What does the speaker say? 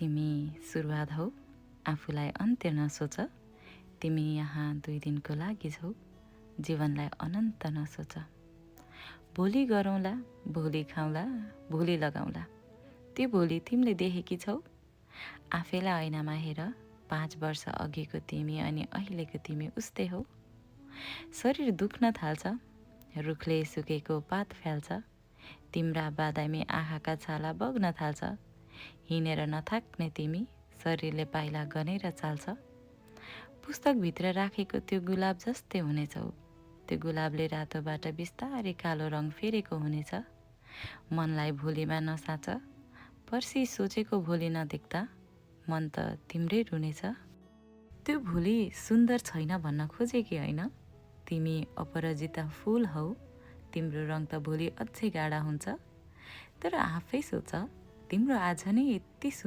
तिमी सुरुवात हौ, आफूलाई अन्त्य नसोच। तिमी यहाँ 2 दिनको लागि छौ, जीवनलाई अनन्त नसोच। भोलि गरौँला, भोलि खाउँला, भोलि लगाउँला, त्यो भोलि तिमीले देखेकी छौ? आफैलाई ऐनामा हेर, 5 वर्ष अघिको तिमी अनि अहिलेको तिमी उस्तै हौ। शरीर दुख्न थाल्छ, रुखले सुकेको पात फ्याल्छ, तिम्रा बादामी आँखाका छाला बग्न थाल्छ। हिँडेर नथाक्ने तिमी, शरीरले पाइला गनेर चाल्छ। पुस्तकभित्र राखेको त्यो गुलाब जस्तै हुनेछौ, त्यो गुलाबले रातोबाट बिस्तारै कालो रङ फेरेको हुनेछ। मनलाई भोलिमा नसाच, पर्सि सोचेको भोलि नदेख्दा मन त तिम्रै रुनेछ। त्यो भोलि सुन्दर छैन भन्न खोजेकी होइन, तिमी अपराजिता फुल हौ। तिम्रो रङ त भोलि अझै गाढा हुन्छ, तर आफै सोच, तिम्रो आज नै यति